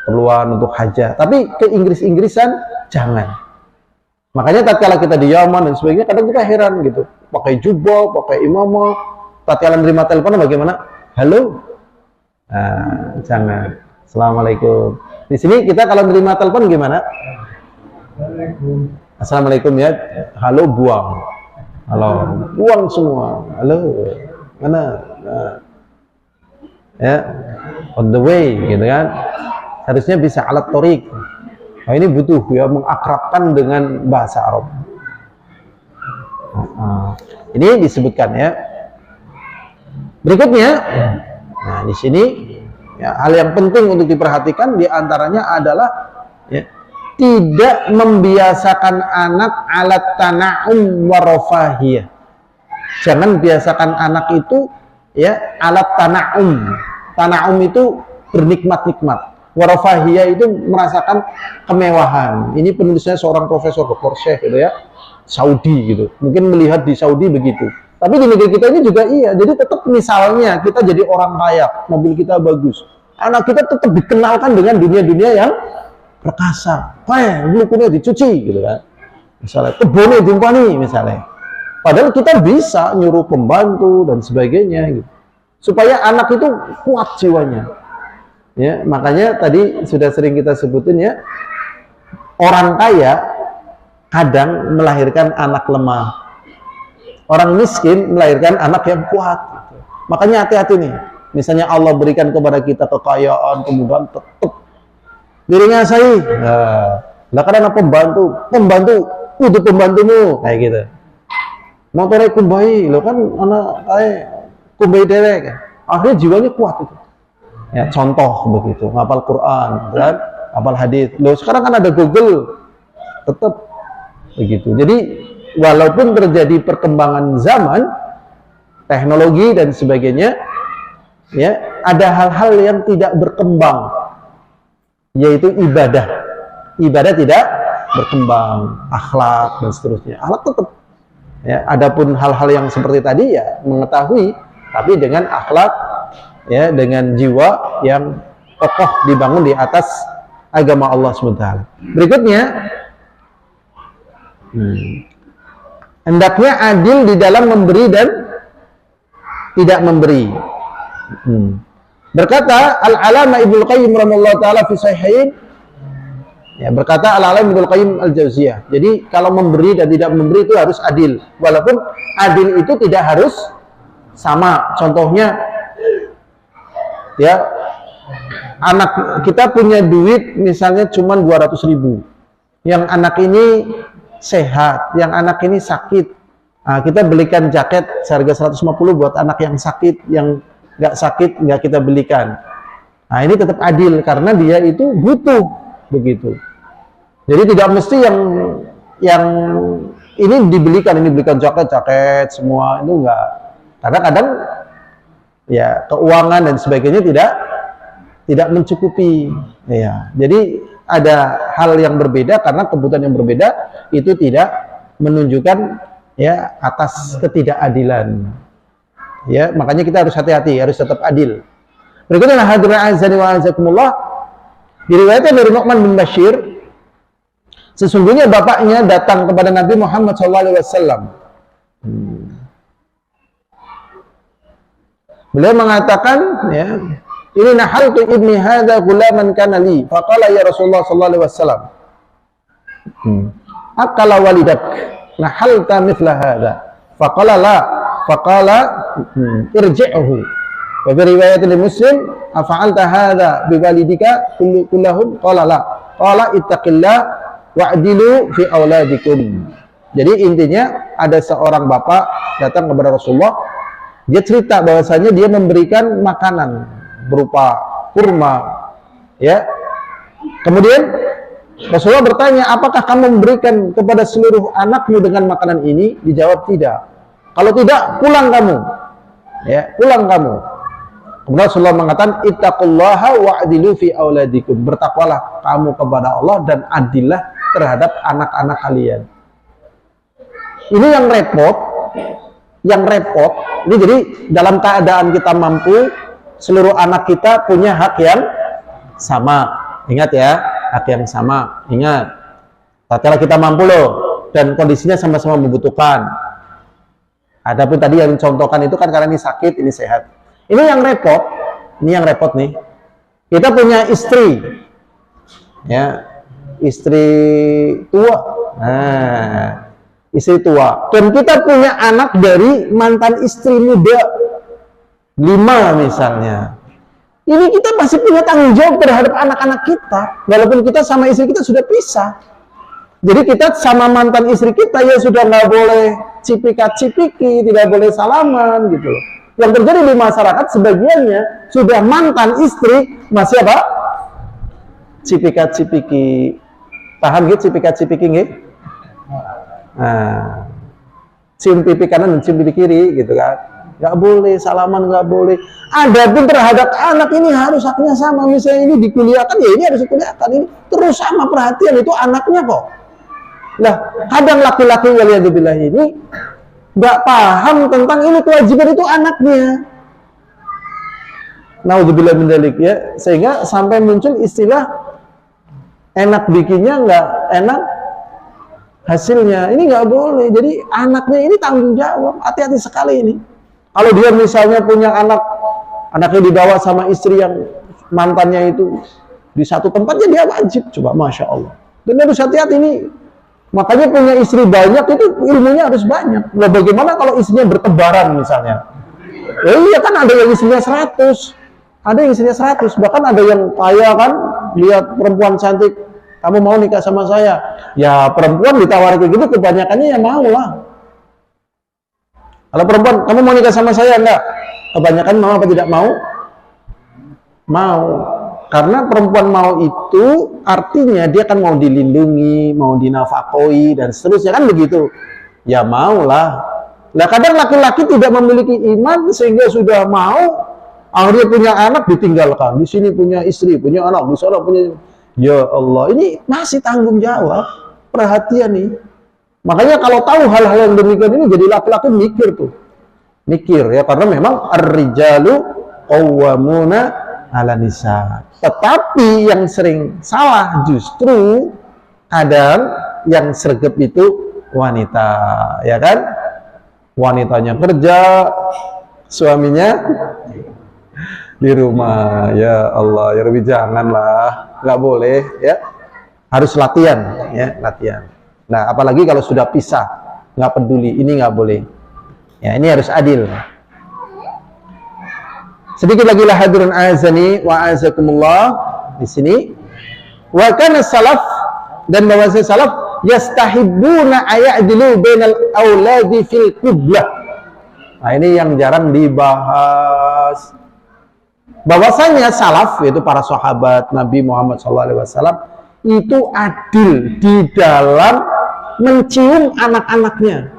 Keperluan untuk hajah. Tapi ke Inggris-Inggrisan jangan. Makanya tatkala kita di Yaman dan sebagainya, kadang kita heran gitu. Pakai jubah, pakai imamah, tatkala menerima telepon bagaimana? Halo? Nah, jangan. Assalamualaikum. Di sini kita kalau menerima telepon gimana? Assalamualaikum ya. Halo, buang. Halo, buang semua. Halo, mana? Nah. Ya, on the way, gitu kan? Harusnya bisa alat torik. Nah, ini butuh ya mengakrabkan dengan bahasa Arab. Ini disebutkan ya. Berikutnya, nah di sini ya, hal yang penting untuk diperhatikan diantaranya adalah ya, tidak membiasakan anak alat tana'um warofahiyah. Jangan biasakan anak itu ya alat tana'um. Tana'um itu bernikmat-nikmat. Warofahiyah itu merasakan kemewahan. Ini penulisnya seorang profesor Dr. Syekh gitu ya, Saudi gitu. Mungkin melihat di Saudi begitu. Tapi di negeri kita ini juga iya. Jadi tetap misalnya kita jadi orang kaya, mobil kita bagus. Anak kita tetap dikenalkan dengan dunia-dunia yang perkasa. Kayak bulukunya dicuci gitu kan. Misalnya kebunnya diumpani misalnya. Padahal kita bisa nyuruh pembantu dan sebagainya gitu. Supaya anak itu kuat jiwanya. Ya, makanya tadi sudah sering kita sebutin ya. Orang kaya kadang melahirkan anak lemah. Orang miskin melahirkan anak yang kuat. Makanya hati-hati nih. Misalnya Allah berikan kepada kita kekayaan, kemudahan, tetap dirinya saya. Nah, kan anak pembantu, untuk pembantumu kayak gitu. Motornya kumbai, lo kan anak kayak kumbai dewek. Akhirnya jiwanya kuat itu. Ya, contoh begitu, ngapal Quran, kan, ngapal hadis. Lo sekarang kan ada Google, tetap begitu. Jadi walaupun terjadi perkembangan zaman, teknologi dan sebagainya, ya ada hal-hal yang tidak berkembang, yaitu ibadah. Ibadah tidak berkembang, akhlak dan seterusnya. Akhlak tetap. Ya, adapun hal-hal yang seperti tadi ya mengetahui, tapi dengan akhlak, ya dengan jiwa yang kokoh dibangun di atas agama Allah SWT. Berikutnya. Hendaknya adil di dalam memberi dan tidak memberi. Berkata Al-Alama Ibnu Qayyim rahimahullah taala fi Sahihain, ya berkata Al-Alama Ibnu Qayyim Al-Jauziyah. Jadi kalau memberi dan tidak memberi itu harus adil. Walaupun adil itu tidak harus sama. Contohnya ya anak kita punya duit misalnya cuma 200.000. Yang anak ini sehat, yang anak ini sakit. Nah, kita belikan jaket seharga 150 buat anak yang sakit, yang nggak sakit nggak kita belikan. Nah, ini tetap adil karena dia itu butuh begitu. Jadi tidak mesti yang ini dibelikan jaket semua itu enggak. Karena kadang ya keuangan dan sebagainya tidak mencukupi. Ya, jadi ada hal yang berbeda karena kebutuhan yang berbeda itu tidak menunjukkan ya atas ketidakadilan. Ya, makanya kita harus hati-hati, harus tetap adil. Berikutnya hadirin azani wa azakumullah, diriwayatkan dari Nu'man bin Bashir, sesungguhnya bapaknya datang kepada Nabi Muhammad SAW. Beliau mengatakan ya, ini nahaltu ibni hadza gulaman kana li faqala ya Rasulullah sallallahu alaihi wasallam akala walidak nahalta mithla hadza faqala la faqala irji'hu wa fi riwayat Muslim afa'alta hadza biwalidika kullahum qala la qala ittaqillah wa'dilu fi auladikum. Jadi intinya ada seorang bapak datang kepada Rasulullah, dia cerita bahwasanya dia memberikan makanan berupa kurma, ya. Kemudian Rasulullah bertanya, apakah kamu memberikan kepada seluruh anakmu dengan makanan ini? Dijawab tidak. Kalau tidak, pulang kamu, ya, pulang kamu. Kemudian Rasulullah mengatakan, ittaqullaha wa'dilu fi auladikum. Bertakwalah kamu kepada Allah dan adillah terhadap anak-anak kalian. Ini yang repot. Ini jadi dalam keadaan kita mampu, seluruh anak kita punya hak yang sama. Ingat ya, hak yang sama. Ingat. Tatkala kita mampu loh, dan kondisinya sama-sama membutuhkan. Adapun tadi yang dicontohkan itu kan karena ini sakit, ini sehat. Ini yang repot nih. Kita punya istri, ya, istri tua. Nah, istri tua. Dan kita punya anak dari mantan istri muda, 5 misalnya. Ini kita masih punya tanggung jawab terhadap anak-anak kita, walaupun kita sama istri kita sudah pisah. Jadi kita sama mantan istri kita ya sudah nggak boleh cipika-cipiki, tidak boleh salaman gitu loh. Yang terjadi di masyarakat sebagiannya sudah mantan istri masih apa? Cipika-cipiki. Paham gitu cipika-cipiki nggih? Nah, cium pipi kanan dan cium pipi kiri gitu kan. Nggak boleh salaman, nggak boleh. Adapun terhadap anak ini harus haknya sama. Misalnya ini dikuliahkan, ya ini harus dikuliahkan. Ini terus sama perhatian, itu anaknya kok. Nah, kadang laki-laki waliyadzubillah ini nggak paham tentang ini kewajiban itu anaknya. Naudzubillah min dzalik ya, sehingga sampai muncul istilah enak bikinnya nggak enak hasilnya. Ini nggak boleh. Jadi anaknya ini tanggung jawab. Hati-hati sekali ini. Kalau dia misalnya punya anaknya dibawa sama istri yang mantannya itu di satu tempatnya, dia wajib coba, masya Allah. Dan harus hati-hati ini. Makanya punya istri banyak itu ilmunya harus banyak. Nah, bagaimana kalau istrinya bertebaran misalnya? Ya iya kan, ada yang istrinya 100, ada yang istrinya 100, bahkan ada yang kaya kan, lihat perempuan cantik, kamu mau nikah sama saya? Ya perempuan ditawari kayak gitu kebanyakannya ya mau lah. Kalau perempuan, kamu mau nikah sama saya? Enggak. Kebanyakan mau apa tidak mau? Mau. Karena perempuan mau itu artinya dia kan mau dilindungi, mau dinafakoi dan seterusnya kan begitu. Ya maulah. Nah kadang laki-laki tidak memiliki iman sehingga sudah mau, akhirnya punya anak ditinggalkan. Di sini punya istri, punya anak, di sana punya. Ya Allah, ini masih tanggung jawab, perhatian nih. Makanya kalau tahu hal-hal yang demikian ini, jadi laki-laki mikir tuh. Mikir ya, karena memang ar-rijalu qawwamuna 'ala nisa. Tetapi yang sering salah justru kadang yang sregep itu wanita, ya kan? Wanitanya kerja, suaminya di rumah. Ya Allah, ya Rabbi janganlah, nggak boleh ya. Harus latihan ya, latihan. Nah, apalagi kalau sudah pisah, nggak peduli, ini nggak boleh. Ya, ini harus adil. Sedikit lagi lah hadirin azani wa azakumullah di sini. Wa kana salaf, dan bahwasanya salaf yastahibbuna ayadilu bainal auladi fil qiblah. Nah, ini yang jarang dibahas. Bahwasanya salaf, yaitu para sahabat Nabi Muhammad SAW, itu adil di dalam mencium anak-anaknya.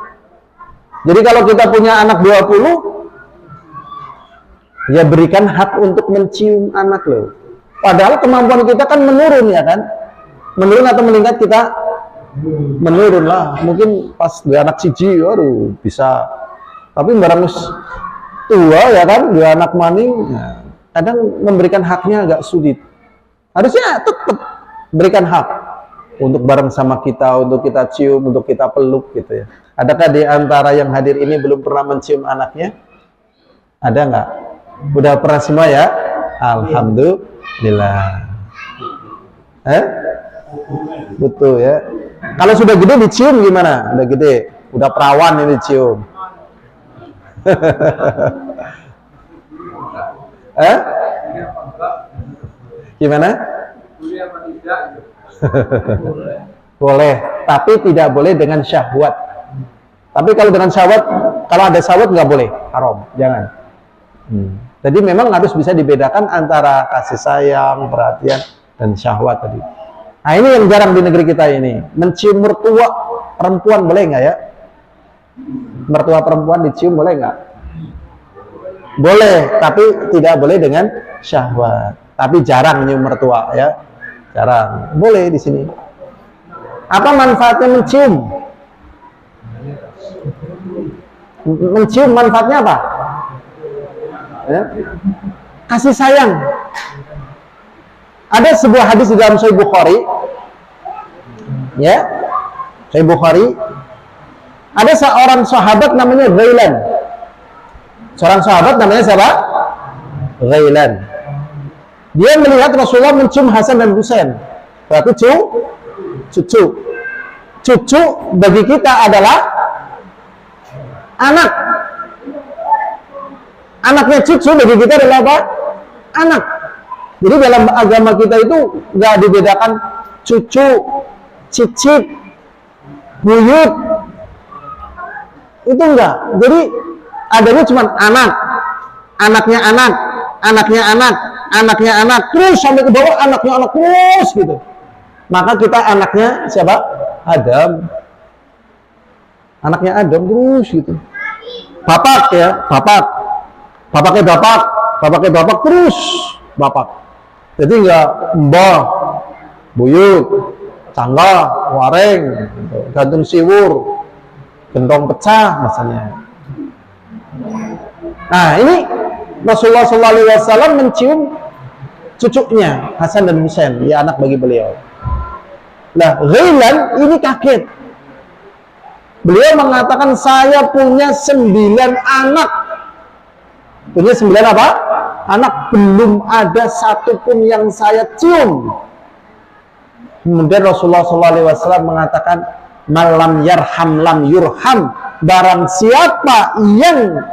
Jadi kalau kita punya anak 20, ya berikan hak untuk mencium anak loh. Padahal kemampuan kita kan menurun ya kan? Menurun atau meningkat kita? Menurun lah. Mungkin pas dua anak siji, waduh bisa. Tapi barang tua ya kan, dua anak maning, nah, kadang memberikan haknya agak sulit. Harusnya tetap berikan hak untuk bareng sama kita, untuk kita cium, untuk kita peluk gitu ya. Adakah di antara yang hadir ini belum pernah mencium anaknya? Ada nggak? Udah pernah semua ya? Alhamdulillah. Betul ya. Kalau sudah gede dicium gimana? Udah gede, udah perawan ini dicium. Gimana? Boleh, tapi tidak boleh dengan syahwat. Tapi kalau dengan syahwat, kalau ada syahwat nggak boleh, haram, jangan. Jadi memang harus bisa dibedakan antara kasih sayang, perhatian, dan syahwat tadi. Nah ini yang jarang di negeri kita ini. Mencium mertua perempuan boleh nggak ya? Mertua perempuan dicium boleh nggak? Boleh, tapi tidak boleh dengan syahwat. Tapi jarang nyium mertua ya, jarang. Boleh di sini. Apa manfaatnya mencium? Mencium manfaatnya apa? Ya. Kasih sayang. Ada sebuah hadis di dalam Sahih Bukhari, ya, Sahih Bukhari. Ada seorang sahabat namanya Ghailan. Seorang sahabat namanya siapa? Ghailan. Dia melihat Rasulullah mencium Hasan dan Husain. Berarti cucu. Cucu bagi kita adalah anak. Anaknya cucu bagi kita adalah apa? Anak. Jadi dalam agama kita itu nggak dibedakan cucu, cicit, buyut. Itu enggak. Jadi adanya cuma anak, anaknya anak, anaknya anak, anaknya anak, terus sampai ke bawah anaknya anak terus gitu. Maka kita anaknya siapa? Adam. Anaknya Adam terus gitu. Bapak ya, bapak. Bapaknya bapak, bapaknya bapak terus bapak. Jadi enggak mbah, buyut, cangga, wareng, gitu. Gantung siwur, gentong pecah misalnya. Nah ini Rasulullah SAW mencium cucunya Hasan dan Husain, ya anak bagi beliau. Nah Ghailan ini kaget. Beliau mengatakan saya punya 9 anak. Punya 9 apa? Anak, belum ada satupun yang saya cium. Kemudian Rasulullah SAW mengatakan malam yarham lam yurham. Barang siapa yang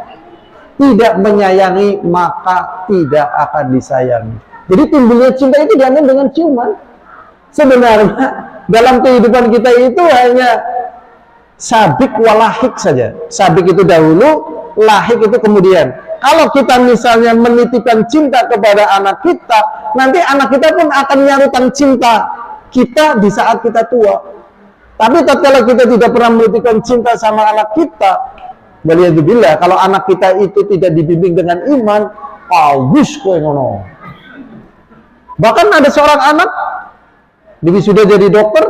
tidak menyayangi maka tidak akan disayangi. Jadi timbulnya cinta itu diambil dengan ciuman. Sebenarnya dalam kehidupan kita itu hanya sabik walahik saja. Sabik itu dahulu, lahik itu kemudian. Kalau kita misalnya menitipkan cinta kepada anak kita, nanti anak kita pun akan nyarutan cinta kita di saat kita tua. Tapi tatkala kita tidak pernah menitipkan cinta sama anak kita, waliyadzubillah, kalau anak kita itu tidak dibimbing dengan iman, awis kowe ngono. Bahkan ada seorang anak, dia sudah jadi dokter,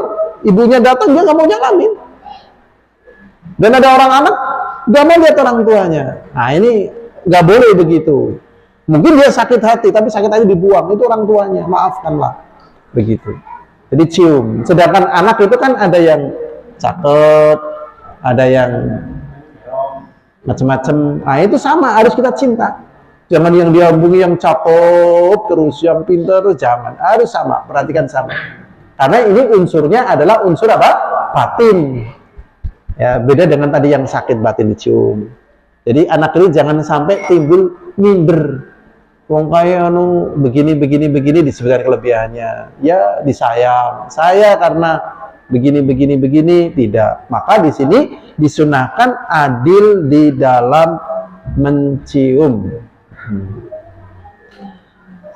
ibunya datang, dia nggak mau nyalamin. Dan ada orang anak, nggak mau lihat orang tuanya. Nah ini nggak boleh begitu. Mungkin dia sakit hati, tapi sakit hati dibuang, itu orang tuanya, maafkanlah. Begitu. Jadi cium. Sedangkan anak itu kan ada yang cakep, ada yang macam-macam. Nah itu sama, harus kita cinta. Jangan yang diambungi yang cakep terus, yang pintar, jangan. Harus sama, perhatikan sama. Karena ini unsurnya adalah unsur apa? Batin. Ya, beda dengan tadi yang sakit batin dicium. Jadi anak ini jangan sampai timbul minder. Wong kaya anu begini disebutkan kelebihannya. Ya disayang. Saya karena begini tidak. Maka di sini disunahkan adil di dalam mencium.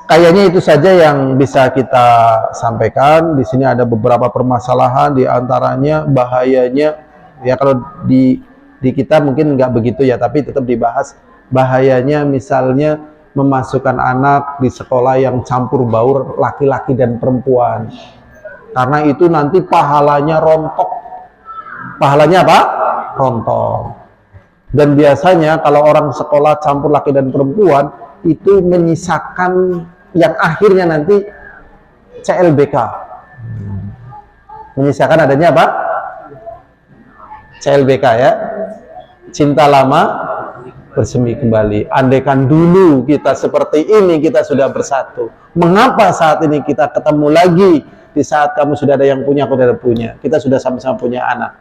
Kayaknya itu saja yang bisa kita sampaikan. Di sini ada beberapa permasalahan, di antaranya bahayanya. Ya kalau di kita mungkin nggak begitu ya, tapi tetap dibahas bahayanya misalnya memasukkan anak di sekolah yang campur baur laki-laki dan perempuan, karena itu nanti pahalanya rontok. Pahalanya apa? Rontok. Dan biasanya kalau orang sekolah campur laki dan perempuan itu menyisakan yang akhirnya nanti CLBK, menyisakan adanya apa? CLBK ya, cinta lama bersemi kembali. Andaikan dulu kita seperti ini, kita sudah bersatu. Mengapa saat ini kita ketemu lagi di saat kamu sudah ada yang punya, aku sudah punya. Kita sudah sama-sama punya anak.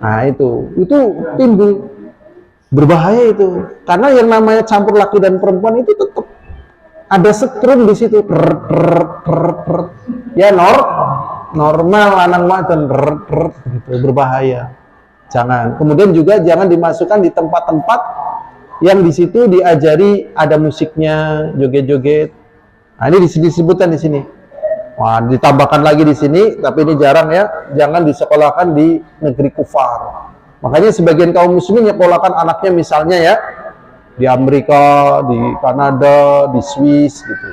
Nah itu timbul berbahaya itu. Karena yang namanya campur laki dan perempuan itu tetap ada setrum di situ. Ya normal lanang wadon berbahaya. Jangan. Kemudian juga jangan dimasukkan di tempat-tempat yang di situ diajari ada musiknya, joget-joget. Nah, ini disebutkan di sini. Wah, ditambahkan lagi di sini, tapi ini jarang ya. Jangan disekolahkan di negeri kufar. Makanya sebagian kaum muslimin nyekolahkan anaknya misalnya ya di Amerika, di Kanada, di Swiss gitu.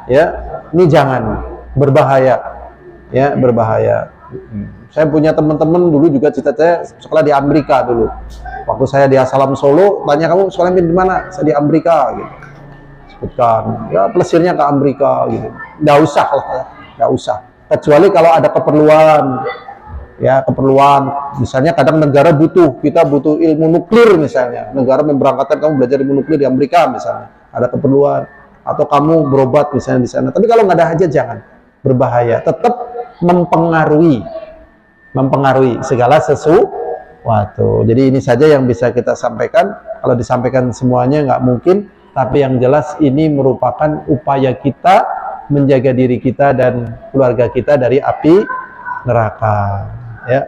Ya, ini jangan, berbahaya. Ya, berbahaya. Saya punya teman-teman dulu juga cita-cita sekolah di Amerika dulu. Waktu saya di Assalam Solo, tanya kamu sekolahnya di mana? Saya di Amerika gitu. Sebutkan, ya plesirnya ke Amerika gitu. Nggak usah lah, ya. Nggak usah. Kecuali kalau ada keperluan, ya keperluan. Misalnya kadang negara kita butuh ilmu nuklir misalnya. Negara memberangkatkan kamu belajar ilmu nuklir di Amerika misalnya. Ada keperluan. Atau kamu berobat misalnya di sana. Tapi kalau nggak ada hajat jangan, berbahaya. Tetap mempengaruhi segala sesuatu. Jadi ini saja yang bisa kita sampaikan. Kalau disampaikan semuanya nggak mungkin, tapi yang jelas ini merupakan upaya kita menjaga diri kita dan keluarga kita dari api neraka. Ya.